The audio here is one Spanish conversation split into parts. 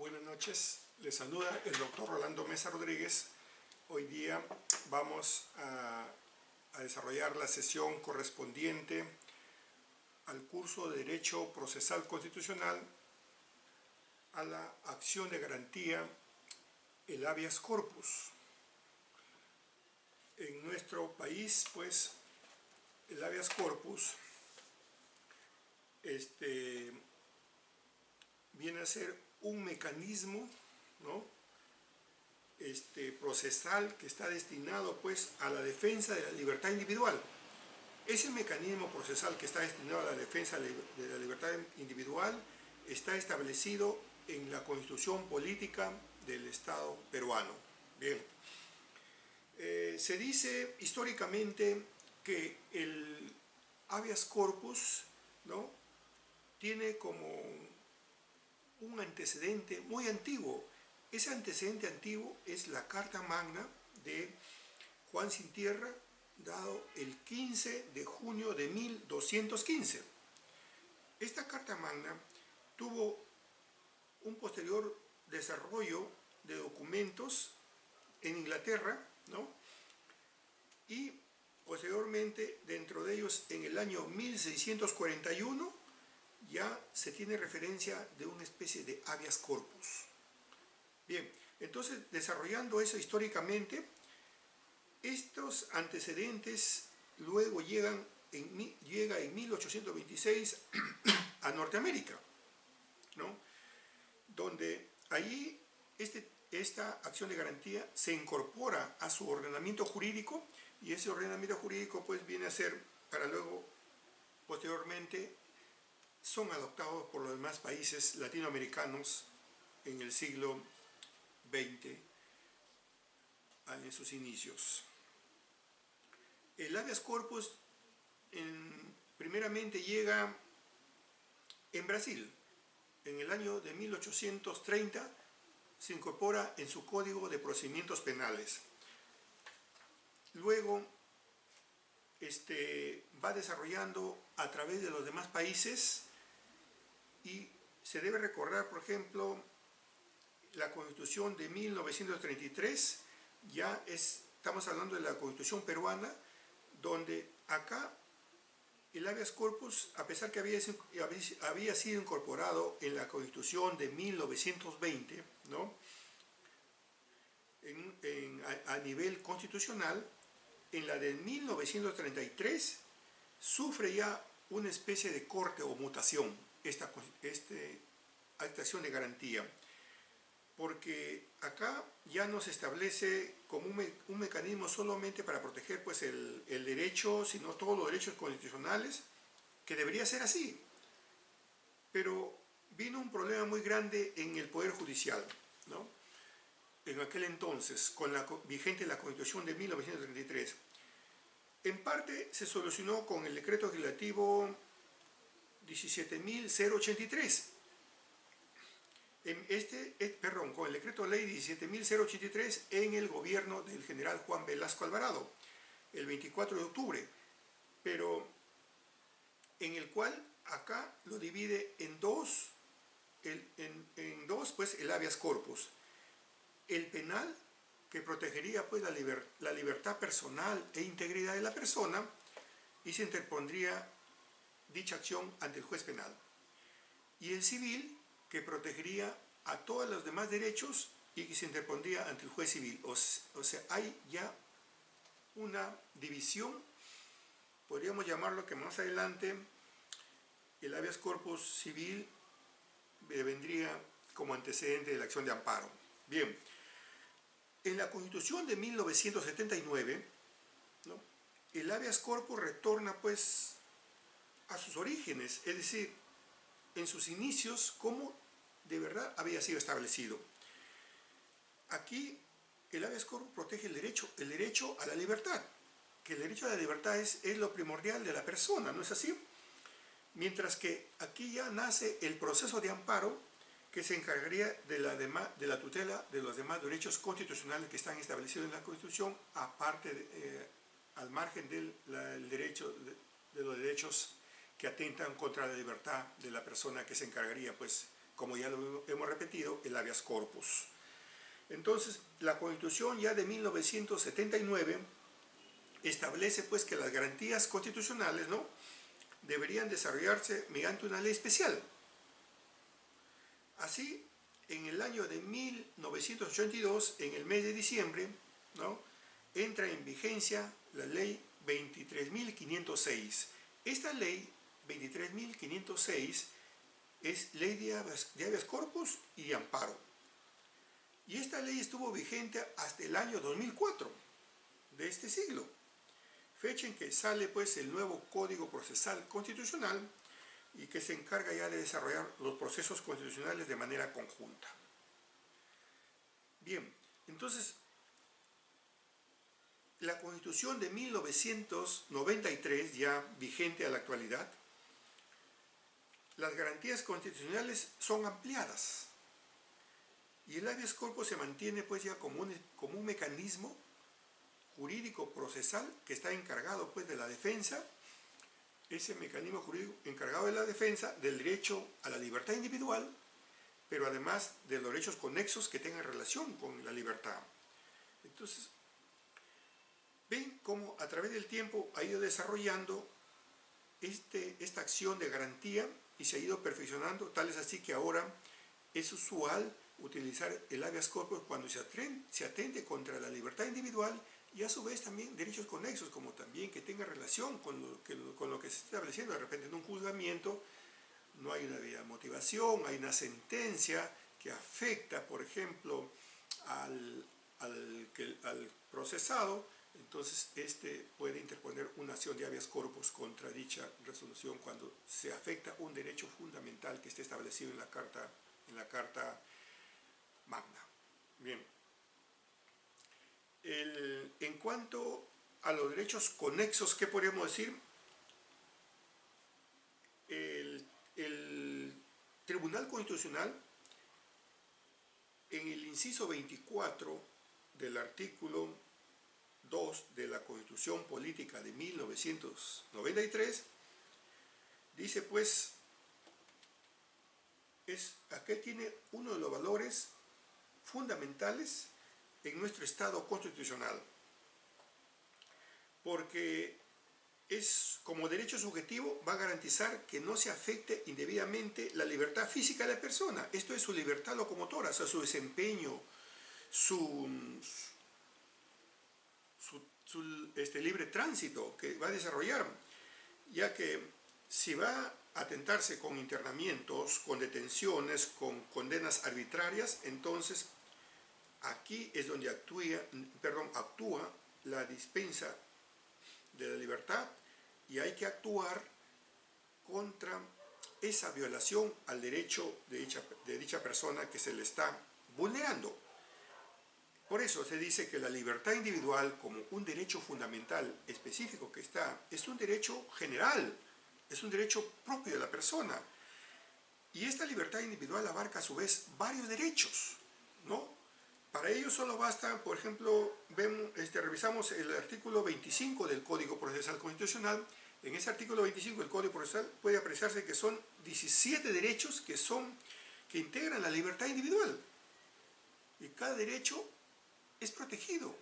Buenas noches, les saluda el doctor Rolando Mesa Rodríguez. Hoy día vamos a desarrollar la sesión correspondiente al curso de Derecho Procesal Constitucional a la acción de garantía, el habeas corpus. En nuestro país, pues, el habeas corpus viene a ser un mecanismo, ¿no?, procesal que está destinado, pues, a la defensa de la libertad individual. Ese mecanismo procesal que está destinado a la defensa de la libertad individual está establecido en la Constitución Política del Estado peruano. Bien. Se dice históricamente que el habeas corpus, ¿no?, tiene como un antecedente muy antiguo. Ese antecedente antiguo es la Carta Magna de Juan Sin Tierra, dado el 15 de junio de 1215. Esta Carta Magna tuvo un posterior desarrollo de documentos en Inglaterra, ¿no?, y posteriormente, dentro de ellos, en el año 1641, ya se tiene referencia de una especie de habeas corpus. Bien, entonces, desarrollando eso históricamente, estos antecedentes luego llega en 1826 a Norteamérica, ¿no?, donde allí esta acción de garantía se incorpora a su ordenamiento jurídico, y ese ordenamiento jurídico, pues, viene a ser, para luego, posteriormente, son adoptados por los demás países latinoamericanos en el siglo XX, en sus inicios. El habeas corpus primeramente llega en Brasil. En el año de 1830 se incorpora en su Código de Procedimientos Penales. Luego va desarrollando a través de los demás países, y se debe recordar, por ejemplo, la Constitución de 1933. Ya estamos hablando de la Constitución peruana, donde acá el habeas corpus, a pesar que había sido incorporado en la Constitución de 1920, ¿no?, a nivel constitucional, en la de 1933 sufre ya una especie de corte o mutación esta acción de garantía, porque acá ya no se establece como un mecanismo solamente para proteger, pues, el derecho, sino todos los derechos constitucionales, que debería ser así. Pero vino un problema muy grande en el Poder Judicial, ¿no?, en aquel entonces, con la vigente la Constitución de 1933. En parte se solucionó con el decreto legislativo 17.083. Con el decreto ley 17.083 en el gobierno del general Juan Velasco Alvarado, el 24 de octubre, pero en el cual acá lo divide en dos, pues, el habeas corpus. El penal, que protegería, pues, la libertad personal e integridad de la persona, y se interpondría dicha acción ante el juez penal. Y el civil, que protegería a todos los demás derechos y que se interpondría ante el juez civil. O sea, hay ya una división, podríamos llamarlo, que más adelante el habeas corpus civil vendría como antecedente de la acción de amparo. Bien, en la Constitución de 1979, ¿no?, el habeas corpus retorna, pues, a sus orígenes, es decir, en sus inicios, como de verdad había sido establecido. Aquí el habeas corpus protege el derecho a la libertad, que el derecho a la libertad es lo primordial de la persona, ¿no es así? Mientras que aquí ya nace el proceso de amparo, que se encargaría de la tutela de los demás derechos constitucionales que están establecidos en la Constitución, aparte al margen de los derechos que atentan contra la libertad de la persona, que se encargaría, pues, como ya lo hemos repetido, el habeas corpus. Entonces, la Constitución ya de 1979 establece pues que las garantías constitucionales, ¿no?, deberían desarrollarse mediante una ley especial. Así, en el año de 1982, en el mes de diciembre, ¿no?, entra en vigencia la ley 23.506. Esta ley 23.506 es ley de habeas corpus y de amparo. Y esta ley estuvo vigente hasta el año 2004 de este siglo, fecha en que sale pues el nuevo Código Procesal Constitucional y que se encarga ya de desarrollar los procesos constitucionales de manera conjunta. Bien, entonces, la Constitución de 1993, ya vigente a la actualidad, las garantías constitucionales son ampliadas y el habeas corpus se mantiene pues ya como un mecanismo jurídico procesal que está encargado pues de la defensa, ese mecanismo jurídico encargado de la defensa del derecho a la libertad individual, pero además de los derechos conexos que tengan relación con la libertad. Entonces, ven cómo a través del tiempo ha ido desarrollando esta acción de garantía y se ha ido perfeccionando, tal es así que ahora es usual utilizar el habeas corpus cuando se atente contra la libertad individual y a su vez también derechos conexos, como también que tenga relación con lo que se está estableciendo. De repente en un juzgamiento no hay una debida motivación, hay una sentencia que afecta, por ejemplo, al procesado, entonces este puede interponer una acción de habeas corpus contra dicha resolución cuando se afecta un derecho fundamental que esté establecido en la Carta Magna. Bien. En cuanto a los derechos conexos, ¿qué podríamos decir? El Tribunal Constitucional, en el inciso 24 del artículo 2 de la Constitución Política de 1993, dice pues, aquí tiene uno de los valores fundamentales en nuestro Estado constitucional, porque como derecho subjetivo va a garantizar que no se afecte indebidamente la libertad física de la persona, esto es su libertad locomotora, o sea, su desempeño, su libre tránsito que va a desarrollar, ya que si va a atentarse con internamientos, con detenciones, con condenas arbitrarias, entonces aquí es donde actúa la dispensa de la libertad y hay que actuar contra esa violación al derecho de dicha persona que se le está vulnerando. Por eso se dice que la libertad individual como un derecho fundamental específico que está, es un derecho general, es un derecho propio de la persona. Y esta libertad individual abarca a su vez varios derechos, ¿no? Para ello solo basta, por ejemplo, revisamos el artículo 25 del Código Procesal Constitucional. En ese artículo 25 del Código Procesal puede apreciarse que son 17 derechos que integran la libertad individual. Y cada derecho es protegido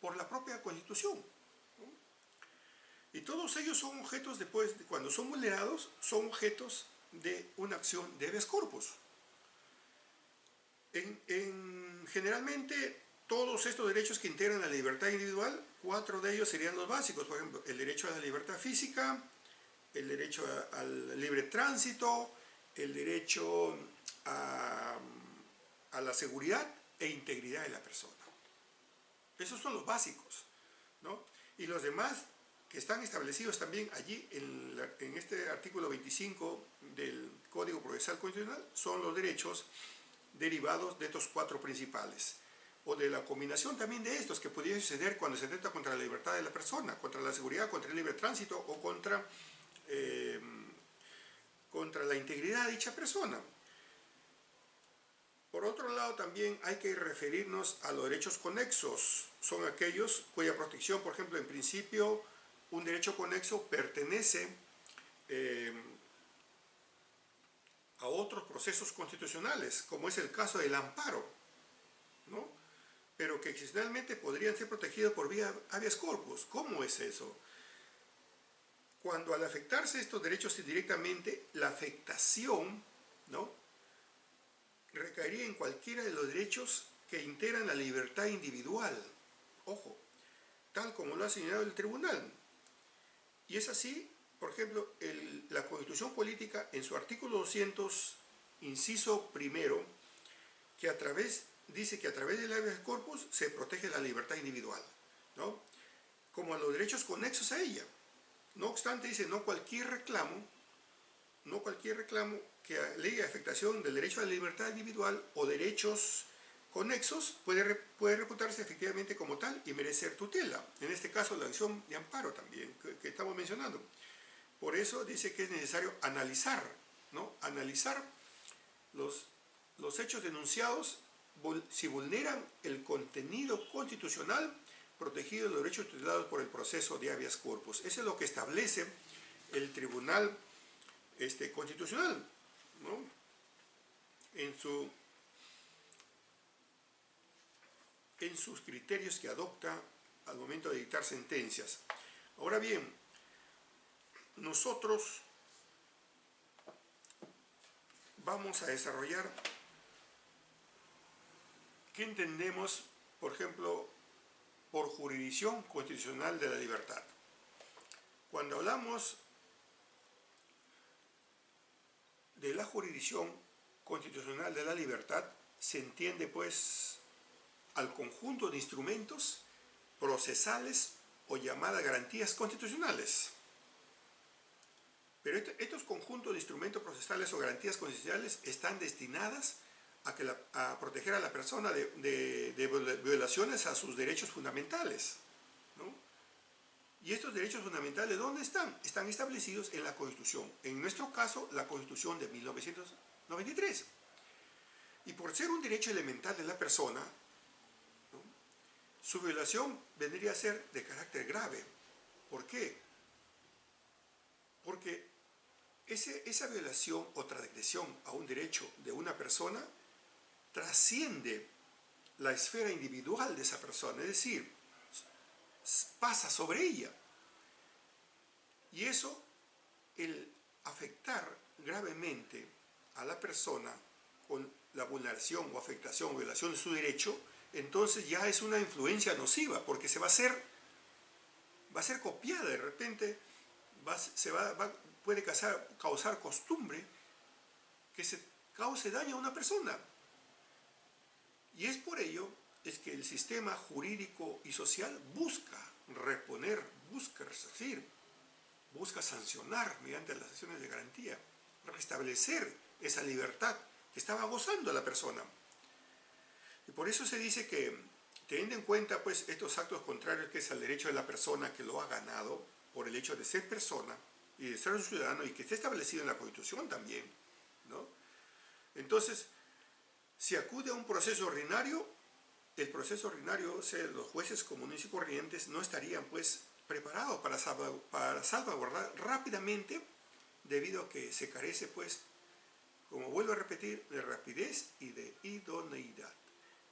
por la propia Constitución, ¿no? Y todos ellos son objetos, cuando son vulnerados, son objetos de una acción de habeas corpus. Generalmente, todos estos derechos que integran la libertad individual, 4 de ellos serían los básicos. Por ejemplo, el derecho a la libertad física, el derecho al libre tránsito, el derecho a la seguridad e integridad de la persona. Esos son los básicos, ¿no? Y los demás que están establecidos también allí en este artículo 25 del Código Procesal Constitucional son los derechos derivados de estos 4 principales, o de la combinación también de estos que podría suceder cuando se atenta contra la libertad de la persona, contra la seguridad, contra el libre tránsito o contra la integridad de dicha persona. Por otro lado, también hay que referirnos a los derechos conexos. Son aquellos cuya protección, por ejemplo, en principio, un derecho conexo pertenece a otros procesos constitucionales, como es el caso del amparo, ¿no? Pero que excepcionalmente podrían ser protegidos por vía habeas corpus. ¿Cómo es eso? Cuando al afectarse estos derechos indirectamente, la afectación, ¿no?, recaería en cualquiera de los derechos que integran la libertad individual. Ojo, tal como lo ha señalado el tribunal. Y es así, por ejemplo, la Constitución Política, en su artículo 200, inciso primero, dice que a través del habeas corpus se protege la libertad individual, ¿no?, como a los derechos conexos a ella. No obstante, dice, no cualquier reclamo que alegue afectación del derecho a la libertad individual o derechos conexos puede reputarse efectivamente como tal y merecer tutela. En este caso, la acción de amparo también, que estamos mencionando. Por eso dice que es necesario analizar, ¿no?, analizar los hechos denunciados si vulneran el contenido constitucional protegido de los derechos tutelados por el proceso de habeas corpus. Eso es lo que establece el Tribunal Constitucional, ¿no?, en sus criterios que adopta al momento de dictar sentencias. Ahora bien, nosotros vamos a desarrollar qué entendemos, por ejemplo, por jurisdicción constitucional de la libertad. Cuando hablamos de la jurisdicción constitucional de la libertad, se entiende pues al conjunto de instrumentos procesales o llamadas garantías constitucionales. Pero estos conjuntos de instrumentos procesales o garantías constitucionales están destinadas a proteger a la persona de violaciones a sus derechos fundamentales, ¿no? Y estos derechos fundamentales, ¿dónde están? Están establecidos en la Constitución. En nuestro caso, la Constitución de 1993. Y por ser un derecho elemental de la persona, ¿no?, su violación vendría a ser de carácter grave. ¿Por qué? Porque esa violación o transgresión a un derecho de una persona trasciende la esfera individual de esa persona, es decir, pasa sobre ella. Y eso, el afectar gravemente a la persona con la vulneración o afectación o violación de su derecho, entonces ya es una influencia nociva, porque va a ser copiada de repente, puede causar costumbre que se cause daño a una persona. Y es por ello es que el sistema jurídico y social busca reponer, busca resarcir, busca sancionar mediante las acciones de garantía, restablecer esa libertad que estaba gozando la persona. Y por eso se dice que, teniendo en cuenta pues estos actos contrarios que es al derecho de la persona que lo ha ganado por el hecho de ser persona y de ser un ciudadano y que esté establecido en la Constitución también, ¿no?, entonces, si acude a un proceso ordinario, el proceso ordinario, o sea, los jueces comunes y corrientes no estarían pues preparados para salvaguardar rápidamente, debido a que se carece pues, como vuelvo a repetir, de rapidez y de idoneidad.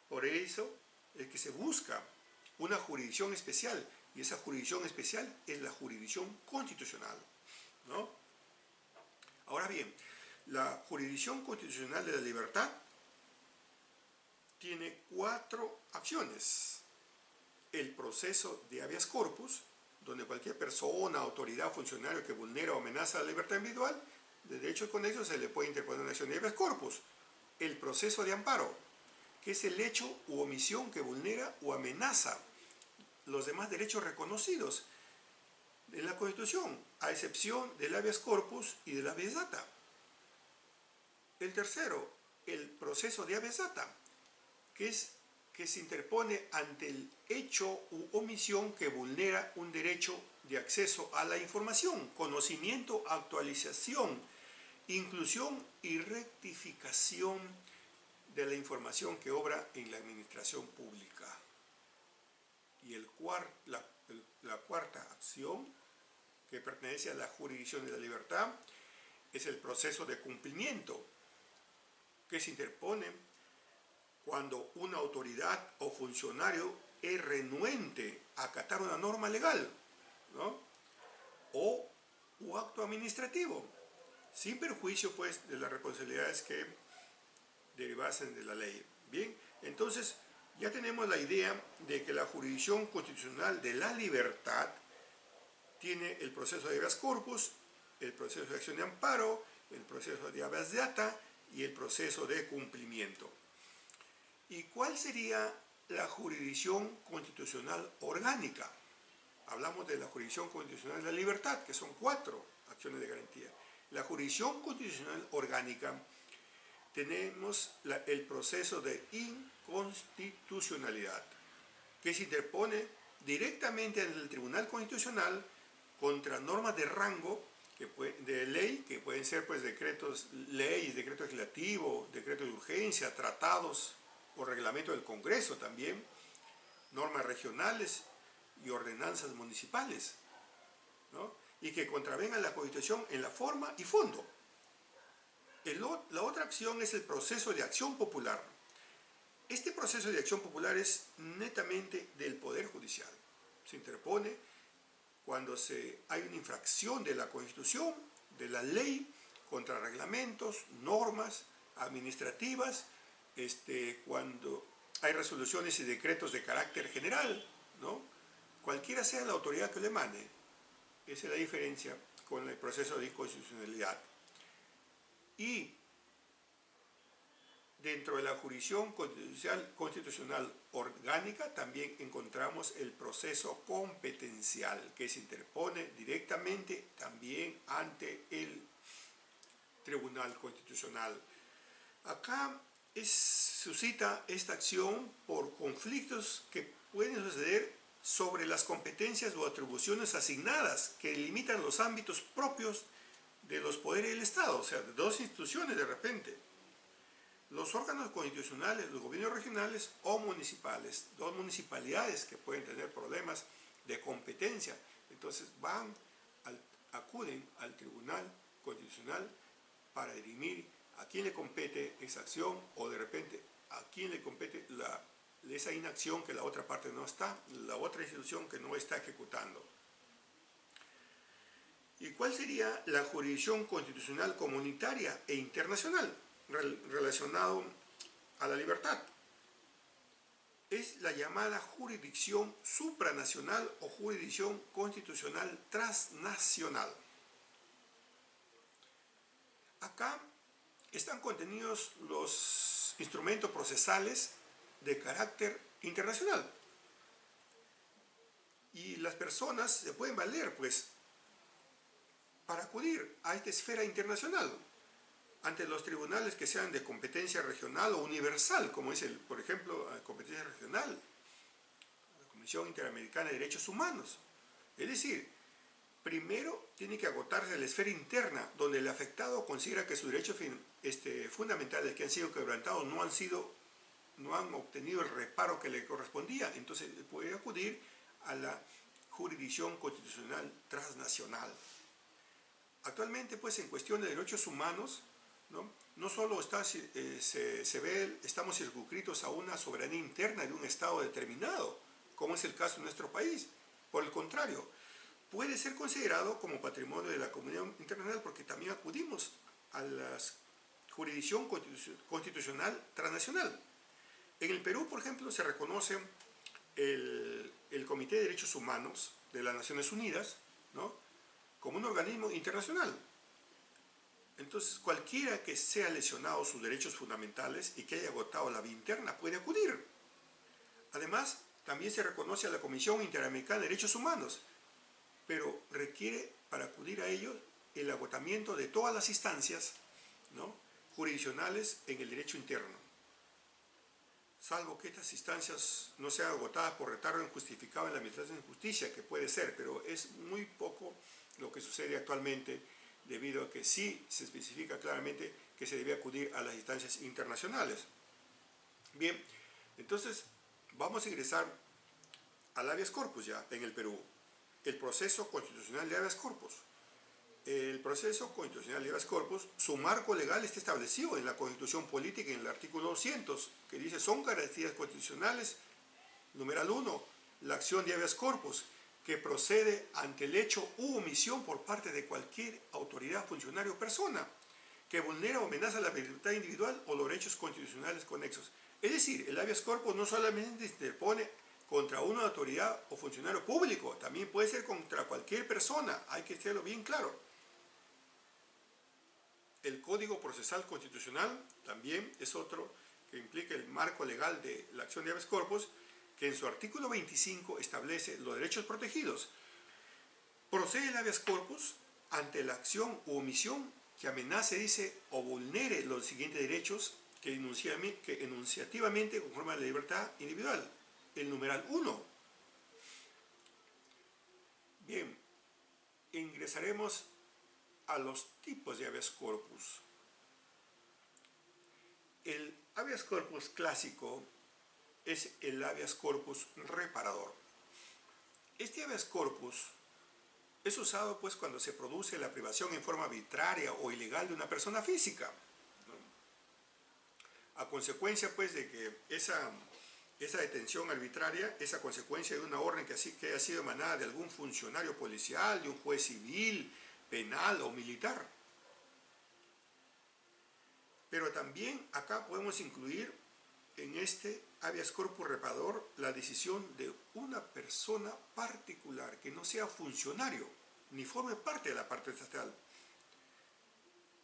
Por eso es que se busca una jurisdicción especial, y esa jurisdicción especial es la jurisdicción constitucional, ¿no? Ahora bien, la jurisdicción constitucional de la libertad tiene 4 acciones. El proceso de habeas corpus, donde cualquier persona, autoridad o funcionario que vulnera o amenaza la libertad individual, de derechos conexos se le puede interponer una acción de habeas corpus. El proceso de amparo, que es el hecho u omisión que vulnera o amenaza los demás derechos reconocidos en la Constitución, a excepción del habeas corpus y del habeas data. El tercero, el proceso de habeas data, que se interpone ante el hecho u omisión que vulnera un derecho de acceso a la información, conocimiento, actualización, inclusión y rectificación de la información que obra en la administración pública. Y la cuarta acción, que pertenece a la jurisdicción de la libertad, es el proceso de cumplimiento, que se interpone cuando una autoridad o funcionario es renuente a acatar una norma legal, ¿no? O acto administrativo, sin perjuicio pues de las responsabilidades que derivasen de la ley. Bien, entonces ya tenemos la idea de que la jurisdicción constitucional de la libertad tiene el proceso de habeas corpus, el proceso de acción de amparo, el proceso de habeas data y el proceso de cumplimiento. ¿Y cuál sería la jurisdicción constitucional orgánica? Hablamos de la jurisdicción constitucional de la libertad, que son 4 acciones de garantía. La jurisdicción constitucional orgánica, tenemos el proceso de inconstitucionalidad, que se interpone directamente ante el Tribunal Constitucional contra normas de rango de ley, que pueden ser pues decretos leyes, decreto legislativo, decreto de urgencia, tratados o reglamento del Congreso también, normas regionales y ordenanzas municipales, ¿no? Y que contravengan la Constitución en la forma y fondo. La otra acción es el proceso de acción popular. Este proceso de acción popular es netamente del Poder Judicial. Se interpone cuando hay una infracción de la Constitución, de la ley, contra reglamentos, normas administrativas, cuando hay resoluciones y decretos de carácter general, ¿no? Cualquiera sea la autoridad que le emane. Esa es la diferencia con el proceso de inconstitucionalidad. Y dentro de la jurisdicción constitucional orgánica también encontramos el proceso competencial, que se interpone directamente también ante el Tribunal Constitucional. Acá suscita esta acción por conflictos que pueden suceder sobre las competencias o atribuciones asignadas que limitan los ámbitos propios de los poderes del Estado, o sea, de 2 instituciones de repente. Los órganos constitucionales, los gobiernos regionales o municipales, 2 municipalidades que pueden tener problemas de competencia, entonces acuden al Tribunal Constitucional para dirimir a quién le compete esa acción o de repente a quién le compete esa inacción que la otra parte no está, la otra institución que no está ejecutando. ¿Y cuál sería la jurisdicción constitucional comunitaria e internacional relacionado a la libertad? Es la llamada jurisdicción supranacional o jurisdicción constitucional transnacional. Acá están contenidos los instrumentos procesales de carácter internacional. Y las personas se pueden valer, pues, para acudir a esta esfera internacional ante los tribunales que sean de competencia regional o universal, como es, por ejemplo, competencia regional, la Comisión Interamericana de Derechos Humanos. Es decir, primero tiene que agotarse la esfera interna, donde el afectado considera que sus derechos fundamentales que han sido quebrantados no han obtenido el reparo que le correspondía. Entonces puede acudir a la jurisdicción constitucional transnacional. Actualmente, pues, en cuestión de derechos humanos, no solo estamos circunscritos a una soberanía interna de un Estado determinado, como es el caso de nuestro país. Por el contrario, puede ser considerado como patrimonio de la comunidad internacional porque también acudimos a la jurisdicción constitucional transnacional. En el Perú, por ejemplo, se reconoce el Comité de Derechos Humanos de las Naciones Unidas, ¿no?, como un organismo internacional. Entonces, cualquiera que sea lesionado sus derechos fundamentales y que haya agotado la vía interna puede acudir. Además, también se reconoce a la Comisión Interamericana de Derechos Humanos, pero requiere para acudir a ellos el agotamiento de todas las instancias, ¿no?, jurisdiccionales en el derecho interno, salvo que estas instancias no sean agotadas por retardo injustificado en la administración de justicia, que puede ser, pero es muy poco lo que sucede actualmente, debido a que sí se especifica claramente que se debe acudir a las instancias internacionales. Bien, entonces vamos a ingresar al habeas corpus ya en el Perú, el proceso constitucional de habeas corpus. El proceso constitucional de habeas corpus, su marco legal está establecido en la Constitución Política en el artículo 200, que dice: son garantías constitucionales, numeral 1, la acción de habeas corpus, que procede ante el hecho u omisión por parte de cualquier autoridad, funcionario o persona que vulnera o amenaza la libertad individual o los derechos constitucionales conexos. Es decir, el habeas corpus no solamente se interpone contra una autoridad o funcionario público, también puede ser contra cualquier persona, hay que hacerlo bien claro. El Código Procesal Constitucional también es otro que implica el marco legal de la acción de habeas corpus, que en su artículo 25 establece los derechos protegidos. Procede el habeas corpus ante la acción u omisión que amenace, dice, o vulnere los siguientes derechos que enunciativamente conforman la libertad individual. El numeral 1. Bien, ingresaremos a los tipos de habeas corpus. El habeas corpus clásico es el habeas corpus reparador. Este habeas corpus es usado pues cuando se produce la privación en forma arbitraria o ilegal de una persona física, ¿no? A consecuencia pues de que esa detención arbitraria es a consecuencia de una orden que haya sido emanada de algún funcionario policial, de un juez civil, penal o militar. Pero también acá podemos incluir en este habeas corpus reparador la decisión de una persona particular que no sea funcionario ni forme parte de la parte estatal,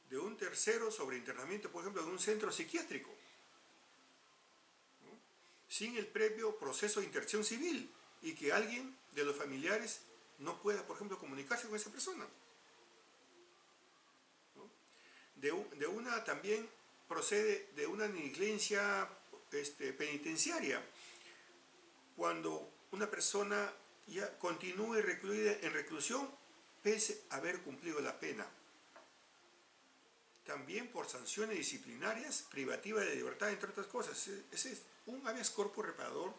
de un tercero sobre internamiento, por ejemplo, de un centro psiquiátrico, ¿no?, sin el previo proceso de interacción civil, y que alguien de los familiares no pueda, por ejemplo, comunicarse con esa persona, ¿no? También procede de una negligencia penitenciaria, cuando una persona ya continúe recluida en reclusión pese a haber cumplido la pena. También por sanciones disciplinarias privativas de libertad, entre otras cosas. Ese es un habeas corpus reparador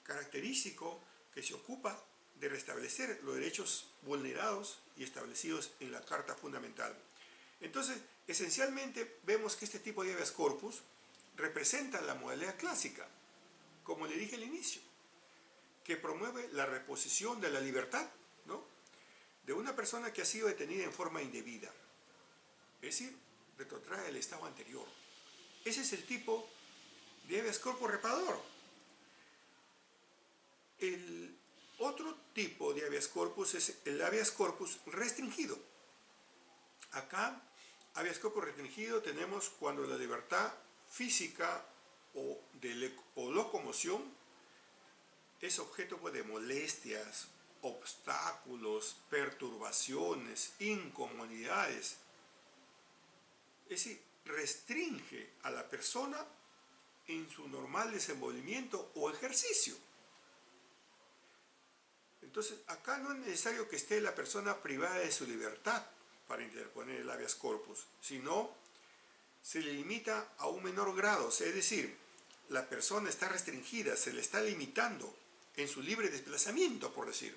característico que se ocupa de restablecer los derechos vulnerados y establecidos en la Carta Fundamental. Entonces, esencialmente vemos que este tipo de habeas corpus representa la modalidad clásica, como le dije al inicio, que promueve la reposición de la libertad, ¿no?, de una persona que ha sido detenida en forma indebida. Es decir, retrotrae el estado anterior. Ese es el tipo de habeas corpus reparador. El otro tipo de habeas corpus es el habeas corpus restringido. Acá, habeas corpus restringido tenemos cuando la libertad física o locomoción es objeto pues, de molestias, obstáculos, perturbaciones, incomodidades. Es decir, restringe a la persona en su normal desenvolvimiento o ejercicio. Entonces, acá no es necesario que esté la persona privada de su libertad para interponer el habeas corpus, sino se le limita a un menor grado, es decir, la persona está restringida, se le está limitando en su libre desplazamiento, por decir.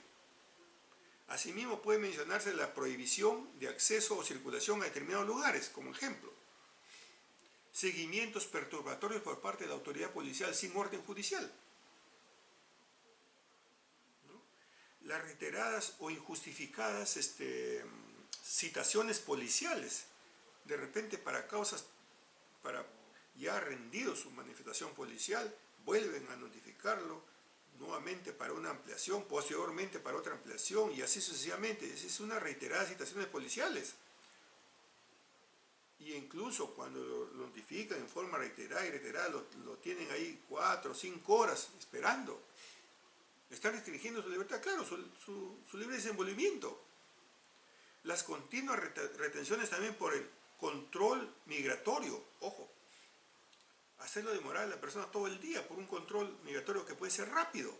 Asimismo, puede mencionarse la prohibición de acceso o circulación a determinados lugares, como ejemplo. Seguimientos perturbatorios por parte de la autoridad policial sin orden judicial, ¿no? Las reiteradas o injustificadas citaciones policiales, de repente para causas, para ya rendido su manifestación policial, vuelven a notificarlo nuevamente para una ampliación, posteriormente para otra ampliación y así sucesivamente. Es una reiterada citaciones policiales. Y incluso cuando lo notifican en forma reiterada y reiterada, lo tienen ahí 4 o 5 horas esperando. Están restringiendo su libertad, claro, su libre desenvolvimiento. Las continuas retenciones también por el control migratorio, ojo, hacerlo demorar a la persona todo el día por un control migratorio que puede ser rápido.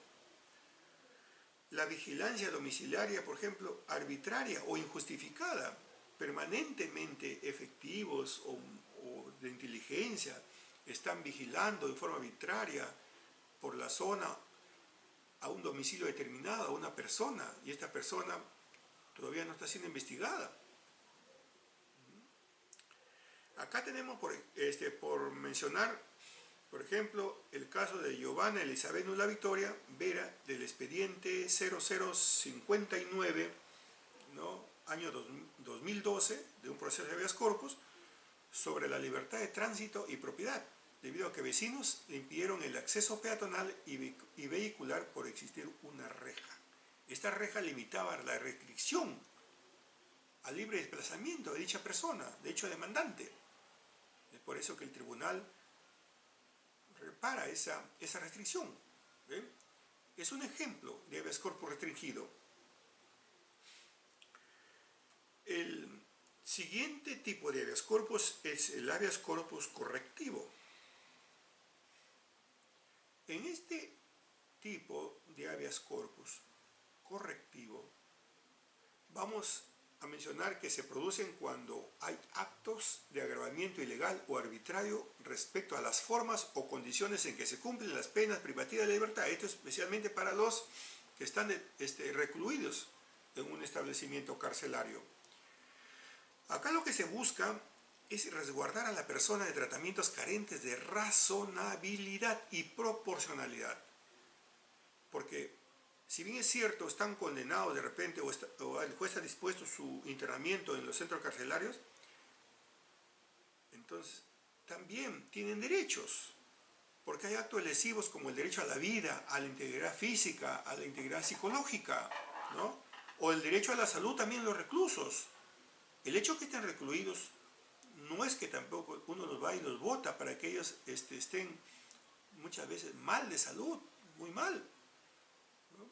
La vigilancia domiciliaria, por ejemplo, arbitraria o injustificada, permanentemente efectivos o de inteligencia están vigilando de forma arbitraria por la zona a un domicilio determinado, a una persona, y esta persona todavía no está siendo investigada. Acá tenemos, por mencionar, por ejemplo, el caso de Giovanna Elizabeth Nula Victoria Vera, del expediente 0059, ¿no? Año 2012, de un proceso de habeas corpus, sobre la libertad de tránsito y propiedad, debido a que vecinos le impidieron el acceso peatonal y vehicular por existir una reja. Esta reja limitaba la restricción al libre desplazamiento de dicha persona, de hecho demandante. Es por eso que el tribunal repara esa restricción. ¿Ve? Es un ejemplo de habeas corpus restringido. El siguiente tipo de habeas corpus es el habeas corpus correctivo. En este tipo de habeas corpus correctivo vamos a mencionar que se producen cuando hay actos de agravamiento ilegal o arbitrario respecto a las formas o condiciones en que se cumplen las penas privativas de libertad. Esto especialmente para los que están recluidos en un establecimiento carcelario. Acá lo que se busca es resguardar a la persona de tratamientos carentes de razonabilidad y proporcionalidad. Porque si bien es cierto, están condenados de repente o el juez ha dispuesto su internamiento en los centros carcelarios, entonces también tienen derechos, porque hay actos lesivos como el derecho a la vida, a la integridad física, a la integridad psicológica, ¿no? O el derecho a la salud también los reclusos. El hecho que estén recluidos no es que tampoco uno los va y los vota para que ellos estén muchas veces mal de salud, muy mal, ¿no?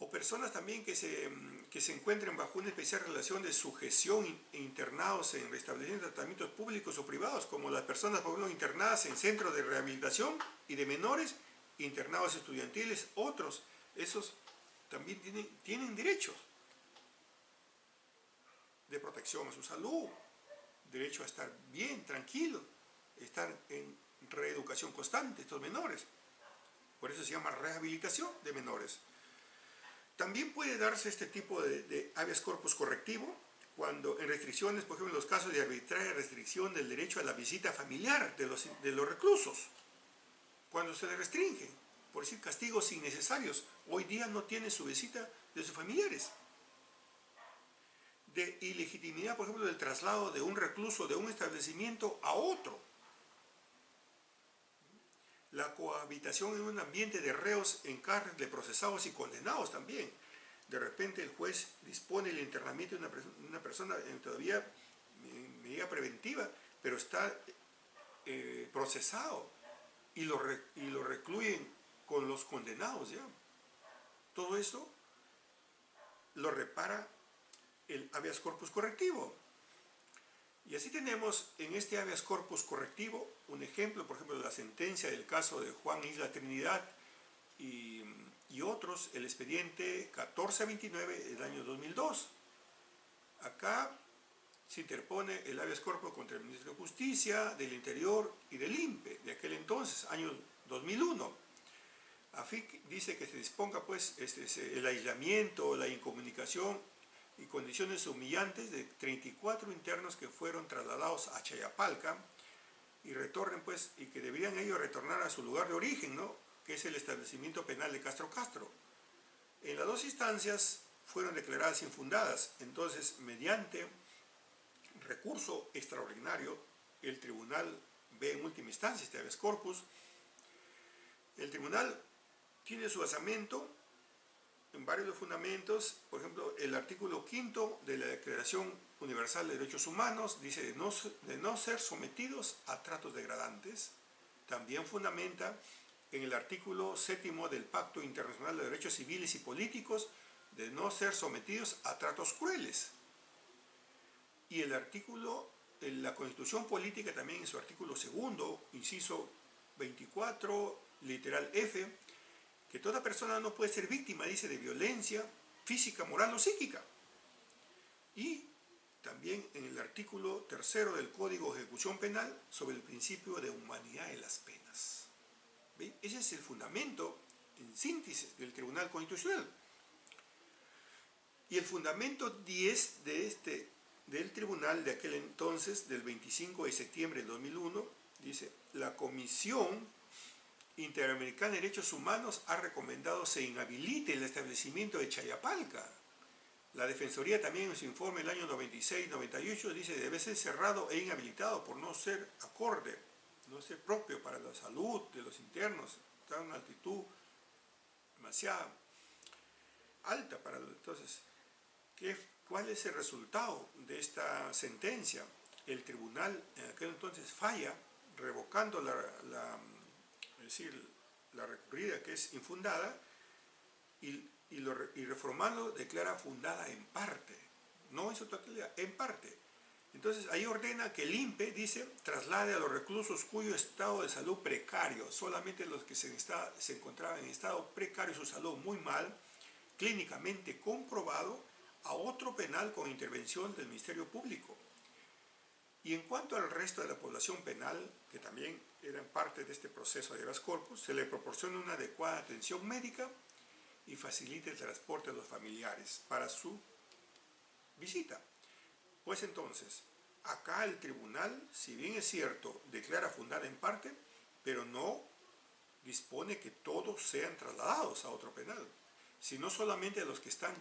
O personas también que se encuentren bajo una especial relación de sujeción e internados en establecimientos de tratamientos públicos o privados, como las personas, por ejemplo, internadas en centros de rehabilitación y de menores, internados estudiantiles, otros, esos también tienen derechos de protección a su salud, derecho a estar bien, tranquilo, estar en reeducación constante, estos menores. Por eso se llama rehabilitación de menores. También puede darse este tipo de habeas corpus correctivo cuando en restricciones, por ejemplo, en los casos de arbitraria restricción del derecho a la visita familiar de los reclusos, cuando se les restringe, por decir castigos innecesarios, hoy día no tienen su visita de sus familiares. De ilegitimidad, por ejemplo, del traslado de un recluso de un establecimiento a otro. La cohabitación en un ambiente de reos en cárcel, de procesados y condenados también. De repente el juez dispone el internamiento de una persona en todavía en medida preventiva, pero está procesado y lo recluyen con los condenados ya. Todo eso lo repara el habeas corpus correctivo. Y así tenemos en este habeas corpus correctivo un ejemplo, por ejemplo, de la sentencia del caso de Juan Isla Trinidad y otros, el expediente 1429 del año 2002. Acá se interpone el habeas corpus contra el ministro de Justicia, del Interior y del INPE, de aquel entonces, año 2001. AFIC dice que se disponga pues el aislamiento, la incomunicación y condiciones humillantes de 34 internos que fueron trasladados a Chayapalca y retornen pues, y que deberían ellos retornar a su lugar de origen, ¿no? Que es el establecimiento penal de Castro Castro. En las dos instancias fueron declaradas infundadas, entonces mediante recurso extraordinario, el tribunal ve en última instancia este habeas corpus. El tribunal tiene su basamento en varios de los fundamentos, por ejemplo, el artículo 5 de la Declaración Universal de Derechos Humanos dice de no ser sometidos a tratos degradantes. También fundamenta en el artículo 7 del Pacto Internacional de Derechos Civiles y Políticos de no ser sometidos a tratos crueles. Y el artículo, la Constitución Política también en su artículo 2, inciso 24, literal F, que toda persona no puede ser víctima, dice, de violencia física, moral o psíquica. Y también en el artículo 3 del Código de Ejecución Penal sobre el principio de humanidad de las penas. ¿Ven? Ese es el fundamento, en síntesis, del Tribunal Constitucional. Y el fundamento 10 del Tribunal tribunal de aquel entonces, del 25 de septiembre del 2001, dice: la Comisión Interamericana de Derechos Humanos ha recomendado se inhabilite el establecimiento de Chayapalca. La Defensoría también en su informe del año 96-98 dice que debe ser cerrado e inhabilitado por no ser acorde, no ser propio para la salud de los internos, está en una altitud demasiado alta para los. Entonces, ¿cuál es el resultado de esta sentencia? El tribunal en aquel entonces falla revocando es decir, la recurrida, que es infundada, y reformando declara fundada en parte, no en su totalidad, en parte. Entonces ahí ordena que el INPE, dice, traslade a los reclusos cuyo estado de salud precario, solamente los que se encontraban en estado precario, su salud muy mal, clínicamente comprobado, a otro penal con intervención del Ministerio Público. Y en cuanto al resto de la población penal, que también eran parte de este proceso de habeas corpus, se le proporciona una adecuada atención médica y facilite el transporte de los familiares para su visita. Pues entonces, acá el tribunal, si bien es cierto, declara fundada en parte, pero no dispone que todos sean trasladados a otro penal, sino solamente a los que están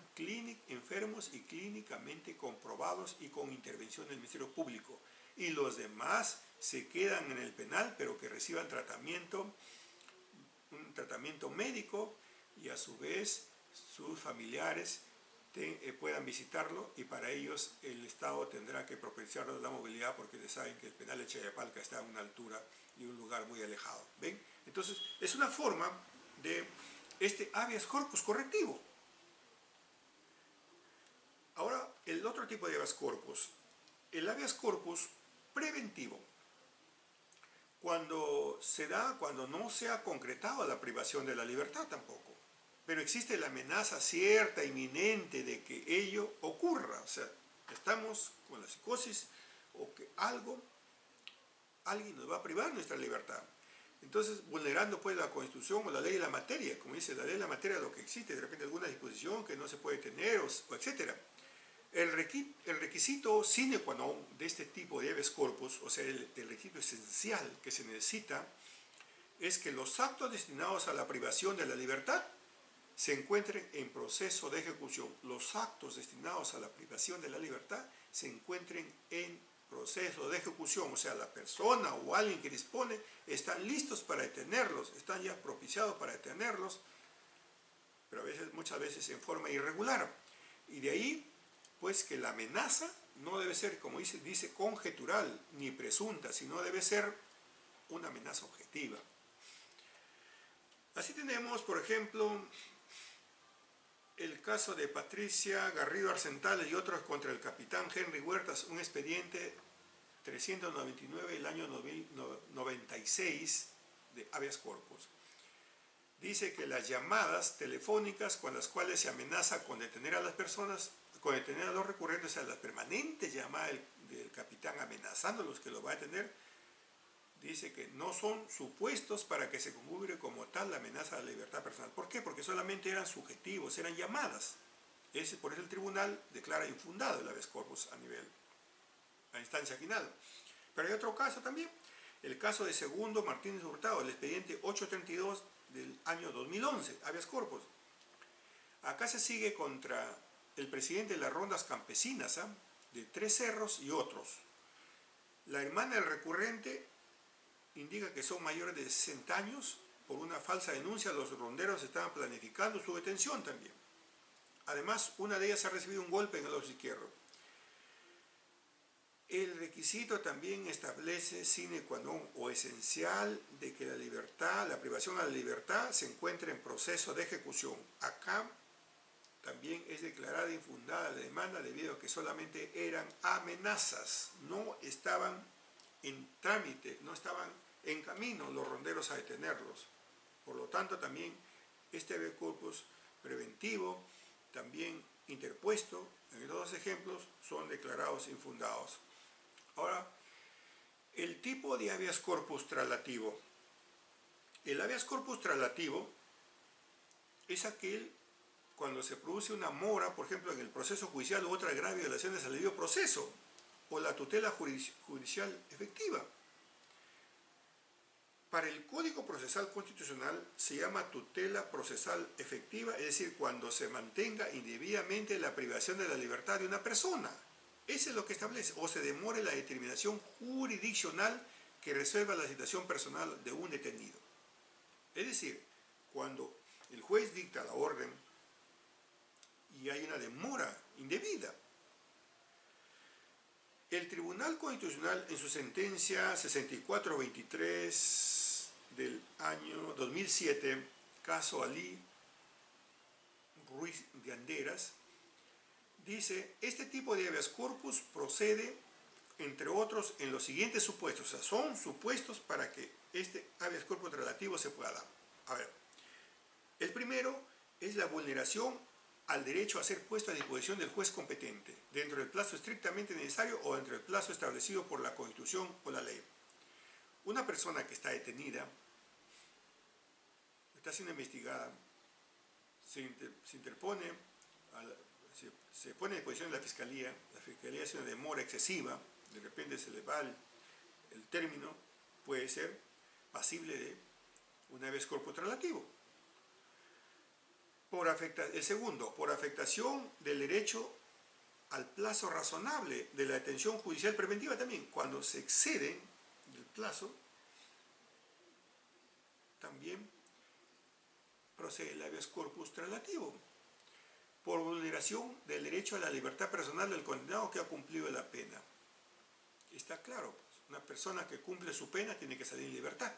enfermos y clínicamente comprobados y con intervención del Ministerio Público. Y los demás se quedan en el penal, pero que reciban un tratamiento médico, y a su vez sus familiares puedan visitarlo, y para ellos el Estado tendrá que propiciarles la movilidad, porque les saben que el penal de Chayapalca está a una altura y un lugar muy alejado. ¿Ven? Entonces es una forma de este habeas corpus correctivo. Ahora, el otro tipo de habeas corpus, el habeas corpus preventivo, cuando no se ha concretado la privación de la libertad tampoco, pero existe la amenaza cierta, inminente, de que ello ocurra. O sea, estamos con la psicosis, o que alguien nos va a privar nuestra libertad. Entonces, vulnerando pues la Constitución o la ley de la materia, como dice la ley de la materia, lo que existe, de repente alguna disposición que no se puede tener, o etcétera. El requisito sine qua non de este tipo de habeas corpus, o sea, el requisito esencial que se necesita, es que los actos destinados a la privación de la libertad se encuentren en proceso de ejecución. Los actos destinados a la privación de la libertad se encuentren en proceso de ejecución, o sea, la persona o alguien que dispone están listos para detenerlos, están ya propiciados para detenerlos, pero muchas veces en forma irregular. Y de ahí, pues, que la amenaza no debe ser, como dice conjetural ni presunta, sino debe ser una amenaza objetiva. Así tenemos, por ejemplo, el caso de Patricia Garrido Arcentales y otros contra el capitán Henry Huertas, un expediente 399 del año 96 de habeas corpus. Dice que las llamadas telefónicas con las cuales se amenaza con detener a las personas, con detener a los recurrentes, o sea, la permanente llamada del capitán amenazándolos que lo va a detener, dice que no son supuestos para que se configure como tal la amenaza a la libertad personal. ¿Por qué? Porque solamente eran subjetivos, eran llamadas. Por eso el tribunal declara infundado el habeas corpus a instancia final. Pero hay otro caso también, el caso de Segundo Martínez Hurtado, el expediente 832 del año 2011, habeas corpus. Acá se sigue contra el presidente de las rondas campesinas, de Tres Cerros y otros. La hermana del recurrente indica que son mayores de 60 años. Por una falsa denuncia, los ronderos estaban planificando su detención también. Además, una de ellas ha recibido un golpe en el ojo izquierdo. El requisito también establece sine qua non o esencial de que la privación a la libertad se encuentre en proceso de ejecución. Acá también es declarada infundada la demanda debido a que solamente eran amenazas, no estaban en trámite, no estaban en camino los ronderos a detenerlos. Por lo tanto, también este habeas corpus preventivo, también interpuesto en los dos ejemplos, son declarados infundados. Ahora, el tipo de habeas corpus traslativo. El habeas corpus traslativo es aquel cuando se produce una mora, por ejemplo, en el proceso judicial u otra agravio de violaciones al debido proceso, o la tutela judicial efectiva. Para el Código Procesal Constitucional se llama tutela procesal efectiva, es decir, cuando se mantenga indebidamente la privación de la libertad de una persona. Eso es lo que establece, o se demore la determinación jurisdiccional que resuelva la situación personal de un detenido. Es decir, cuando el juez dicta la orden y hay una demora indebida, el Tribunal Constitucional en su sentencia 6423 del año 2007, caso Ali Ruiz de Anderas, dice, este tipo de habeas corpus procede, entre otros, en los siguientes supuestos. O sea, son supuestos para que este habeas corpus relativo se pueda dar. A ver, el primero es la vulneración al derecho a ser puesto a disposición del juez competente, dentro del plazo estrictamente necesario o dentro del plazo establecido por la Constitución o la ley. Una persona que está detenida, está siendo investigada, se interpone, se pone a disposición de la Fiscalía hace una demora excesiva, de repente se le va el término, puede ser pasible de un habeas corpus relativo. El segundo, por afectación del derecho al plazo razonable de la detención judicial preventiva también. Cuando se excede el plazo, también procede el habeas corpus relativo. Por vulneración del derecho a la libertad personal del condenado que ha cumplido la pena. Está claro, pues, una persona que cumple su pena tiene que salir en libertad.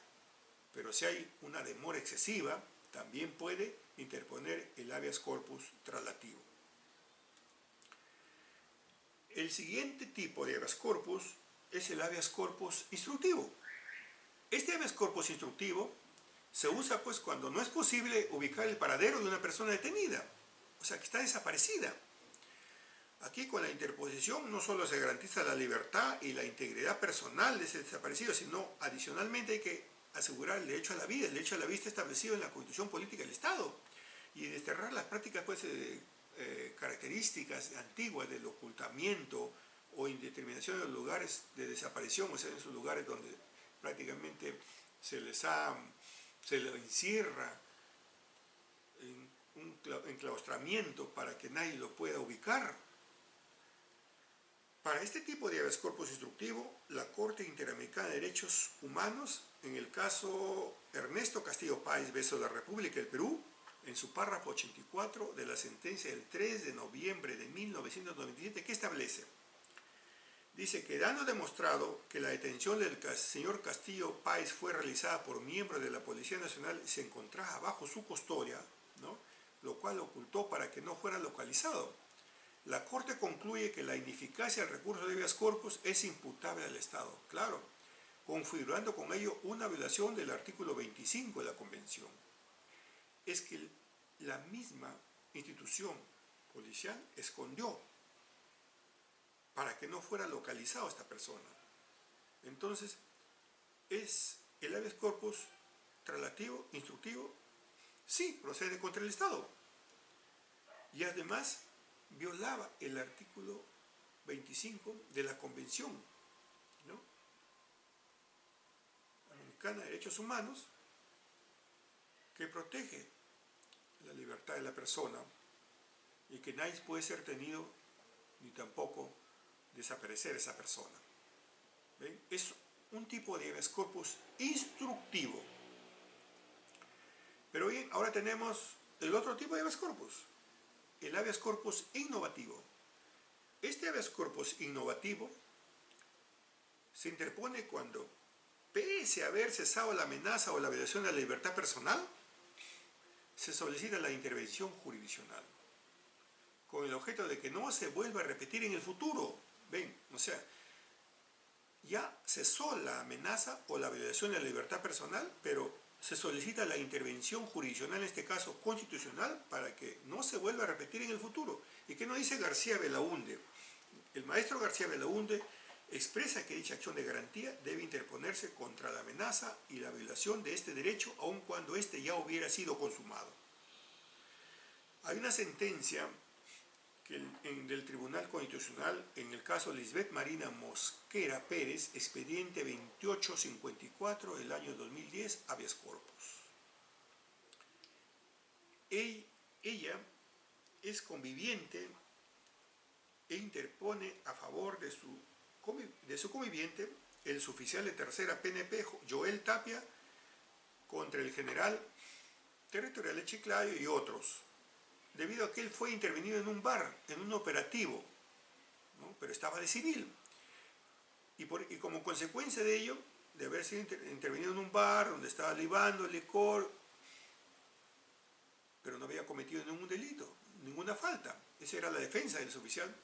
Pero si hay una demora excesiva, también puede interponer el habeas corpus traslativo. El siguiente tipo de habeas corpus es el habeas corpus instructivo. Este habeas corpus instructivo se usa pues cuando no es posible ubicar el paradero de una persona detenida, o sea que está desaparecida. Aquí con la interposición no solo se garantiza la libertad y la integridad personal de ese desaparecido, sino adicionalmente hay que asegurar el derecho a la vida. El derecho a la vida está establecido en la Constitución Política del Estado, y desterrar las prácticas pues, características antiguas del ocultamiento o indeterminación de los lugares de desaparición, o sea, en esos lugares donde prácticamente se les encierra en un enclaustramiento para que nadie lo pueda ubicar. Para este tipo de habeas corpus instructivo, la Corte Interamericana de Derechos Humanos, en el caso Ernesto Castillo Páez versus la República del Perú, en su párrafo 84 de la sentencia del 3 de noviembre de 1997, ¿qué establece? Dice, quedando demostrado que la detención del señor Castillo Páez fue realizada por miembros de la Policía Nacional y se encontraba bajo su custodia, ¿no?, lo cual ocultó para que no fuera localizado. La Corte concluye que la ineficacia del recurso de habeas corpus es imputable al Estado, claro, configurando con ello una violación del artículo 25 de la Convención. Es que la misma institución policial escondió para que no fuera localizado esta persona. Entonces, ¿es el habeas corpus traslativo, instructivo? Sí, procede contra el Estado. Y además violaba el artículo 25 de la Convención, ¿no?, Americana de Derechos Humanos, que protege la libertad de la persona y que nadie puede ser tenido ni tampoco desaparecer esa persona. ¿Ven? Es un tipo de habeas corpus instructivo. Pero bien, ahora tenemos el otro tipo de habeas corpus, el habeas corpus innovativo. Este habeas corpus innovativo se interpone cuando, pese a haber cesado la amenaza o la violación de la libertad personal, se solicita la intervención jurisdiccional, con el objeto de que no se vuelva a repetir en el futuro. ¿Ven? O sea, ya cesó la amenaza o la violación de la libertad personal, pero se solicita la intervención jurisdiccional, en este caso constitucional, para que no se vuelva a repetir en el futuro. ¿Y qué nos dice García Belaúnde? El maestro García Belaúnde expresa que dicha acción de garantía debe interponerse contra la amenaza y la violación de este derecho, aun cuando éste ya hubiera sido consumado. Hay una sentencia del Tribunal Constitucional en el caso Lisbeth Marina Mosquera Pérez, expediente 2854 del año 2010, habeas corpus. Ella es conviviente e interpone a favor de su conviviente, el suboficial de tercera PNP, Joel Tapia, contra el general territorial de Chiclayo y otros, debido a que él fue intervenido en un bar, en un operativo, ¿no? Pero estaba de civil. Y como consecuencia de ello, de haber sido intervenido en un bar donde estaba libando licor, pero no había cometido ningún delito, ninguna falta. Esa era la defensa del suboficial.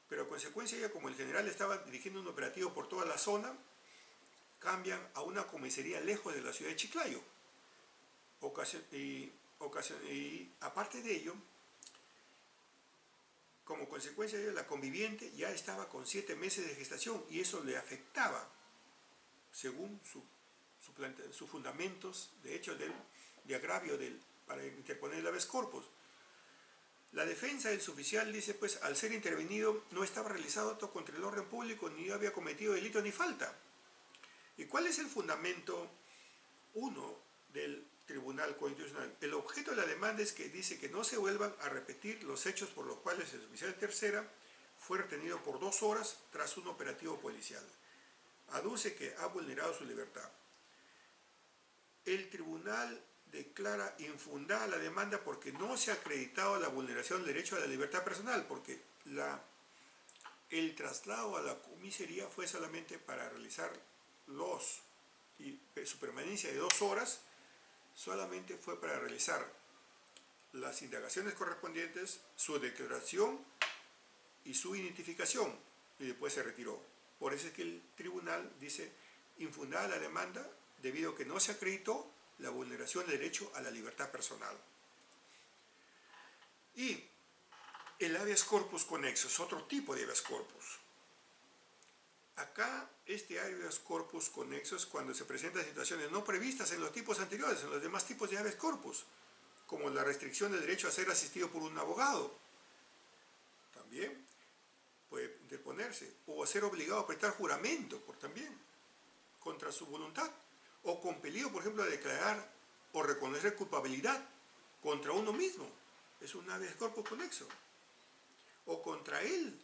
Pero a consecuencia de ello, como el general estaba dirigiendo un operativo por toda la zona, cambian a una comisaría lejos de la ciudad de Chiclayo. Y aparte de ello, como consecuencia de ello, la conviviente ya estaba con 7 meses de gestación y eso le afectaba, según sus fundamentos, de hecho, de agravio para interponer el habeas corpus. La defensa del suboficial dice, pues, al ser intervenido no estaba realizado acto contra el orden público, ni había cometido delito ni falta. ¿Y cuál es el fundamento 1 del Tribunal Constitucional? El objeto de la demanda es que dice que no se vuelvan a repetir los hechos por los cuales el suboficial de tercera fue retenido por 2 horas tras un operativo policial. Aduce que ha vulnerado su libertad. El tribunal declara infundada la demanda porque no se ha acreditado la vulneración del derecho a la libertad personal, porque el traslado a la comisaría fue solamente para realizar su permanencia de 2 horas, solamente fue para realizar las indagaciones correspondientes, su declaración y su identificación, y después se retiró. Por eso es que el tribunal dice infundada la demanda debido a que no se acreditó la vulneración del derecho a la libertad personal. Y el habeas corpus conexo es otro tipo de habeas corpus. Acá, este habeas corpus conexo es cuando se presentan situaciones no previstas en los tipos anteriores, en los demás tipos de habeas corpus, como la restricción del derecho a ser asistido por un abogado. También puede interponerse, o a ser obligado a prestar juramento, también, contra su voluntad, o compelido, por ejemplo, a declarar o reconocer culpabilidad contra uno mismo. Es un habeas corpus conexo. O contra él,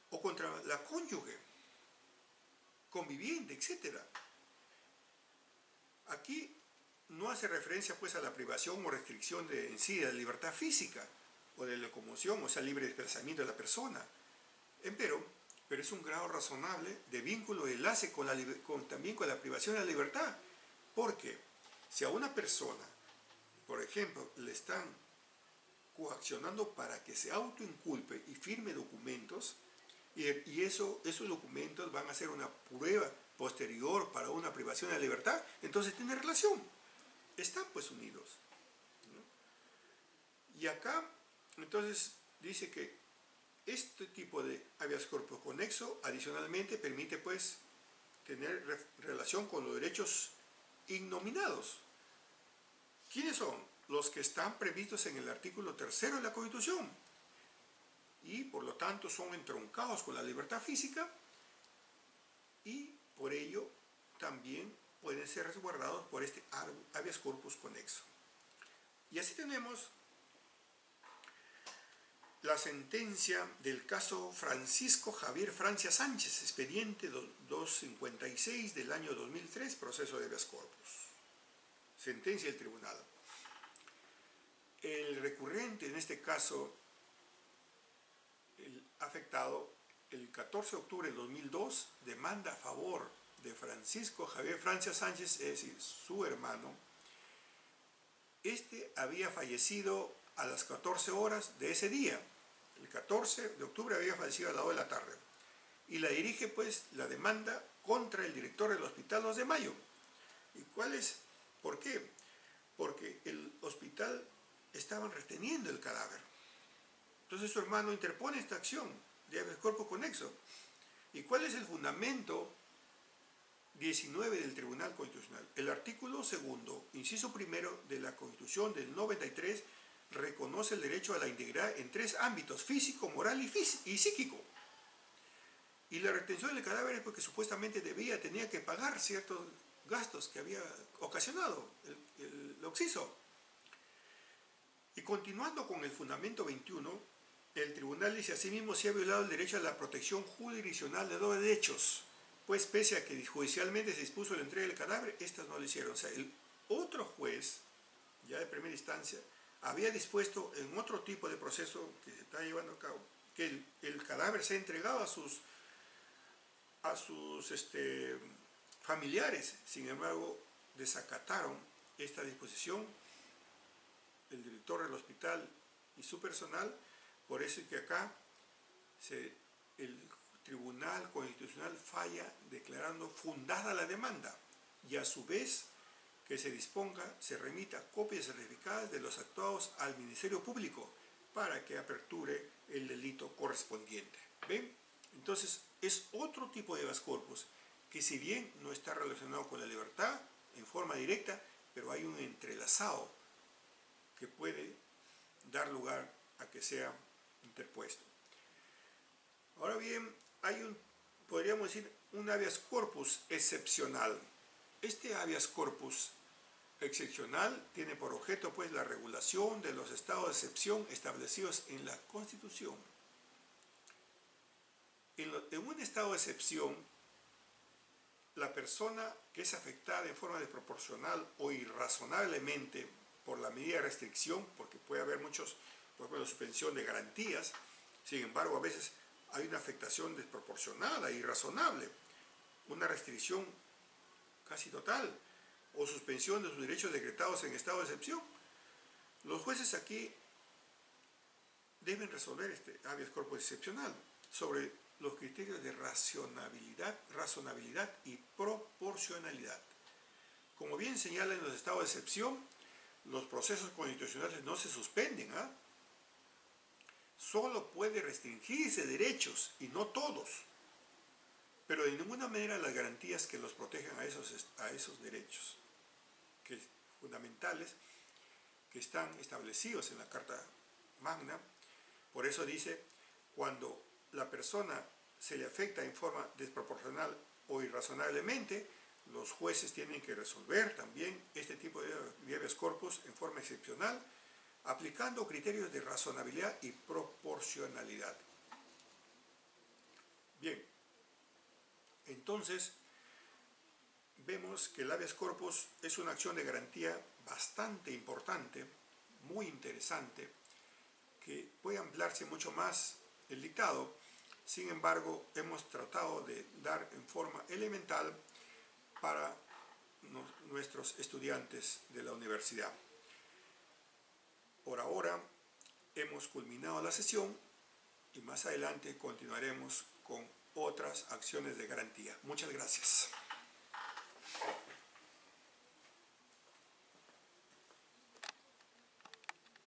o contra la cónyuge, conviviente, etc. Aquí no hace referencia pues a la privación o restricción en sí de la libertad física o de locomoción, o sea, libre desplazamiento de la persona. Pero es un grado razonable de vínculo de enlace también con la privación de la libertad. Porque si a una persona, por ejemplo, le están coaccionando para que se autoinculpe y firme documentos, y esos documentos van a ser una prueba posterior para una privación de la libertad, entonces tiene relación, están pues unidos, ¿no? Y acá, entonces, dice que este tipo de habeas corpus conexo, adicionalmente, permite pues tener relación con los derechos innominados. ¿Quiénes son? Los que están previstos en el artículo 3 de la Constitución, y por lo tanto son entroncados con la libertad física, y por ello también pueden ser resguardados por este habeas corpus conexo. Y así tenemos la sentencia del caso Francisco Javier Francia Sánchez, expediente 256 del año 2003, proceso de habeas corpus. Sentencia del tribunal. El recurrente, en este caso, el afectado, el 14 de octubre de 2002, demanda a favor de Francisco Javier Francia Sánchez, es decir, su hermano. Este había fallecido a las 14 horas de ese día. El 14 de octubre había fallecido a las 2 de la tarde. Y la dirige, pues, la demanda contra el director del Hospital 2 de Mayo. ¿Y cuál es? ¿Por qué? Porque el hospital estaban reteniendo el cadáver. Entonces su hermano interpone esta acción de habeas corpus conexo. ¿Y cuál es el fundamento 19 del Tribunal Constitucional? El artículo 2, inciso 1 de la Constitución del 93 reconoce el derecho a la integridad en 3 ámbitos: físico, moral y psíquico. Y la retención del cadáver es porque supuestamente tenía que pagar ciertos gastos que había ocasionado el occiso. Y continuando con el fundamento 21, el tribunal dice: asimismo se ha violado el derecho a la protección jurisdiccional de los derechos, pues pese a que judicialmente se dispuso la entrega del cadáver, estas no lo hicieron. O sea, el otro juez, ya de primera instancia, había dispuesto en otro tipo de proceso que se está llevando a cabo, que el cadáver sea entregado a sus familiares. Sin embargo, desacataron esta disposición el director del hospital y su personal. Por eso es que acá el Tribunal Constitucional falla declarando fundada la demanda, y a su vez que se disponga, se remita copias certificadas de los actuados al Ministerio Público para que aperture el delito correspondiente. ¿Ven? Entonces es otro tipo de habeas corpus que, si bien no está relacionado con la libertad en forma directa, pero hay un entrelazado que puede dar lugar a que sea interpuesto. Ahora bien, hay podríamos decir, un habeas corpus excepcional. Este habeas corpus excepcional tiene por objeto, pues, la regulación de los estados de excepción establecidos en la Constitución. En un estado de excepción, la persona que es afectada en forma desproporcional o irrazonablemente por la medida de restricción, porque puede haber muchos, por ejemplo, la suspensión de garantías. Sin embargo, a veces hay una afectación desproporcionada e irrazonable, una restricción casi total, o suspensión de sus derechos decretados en estado de excepción. Los jueces aquí deben resolver este habeas corpus excepcional sobre los criterios de razonabilidad y proporcionalidad. Como bien señalan los estados de excepción, los procesos constitucionales no se suspenden, Solo puede restringirse derechos, y no todos, pero de ninguna manera las garantías que los protejan a esos derechos fundamentales que están establecidos en la Carta Magna. Por eso dice: cuando la persona se le afecta en forma desproporcional o irrazonablemente, los jueces tienen que resolver también este tipo de habeas corpus en forma excepcional, aplicando criterios de razonabilidad y proporcionalidad. Bien, entonces vemos que el habeas corpus es una acción de garantía bastante importante, muy interesante, que puede ampliarse mucho más el dictado. Sin embargo, hemos tratado de dar en forma elemental para nuestros estudiantes de la universidad. Por ahora hemos culminado la sesión y más adelante continuaremos con otras acciones de garantía. Muchas gracias.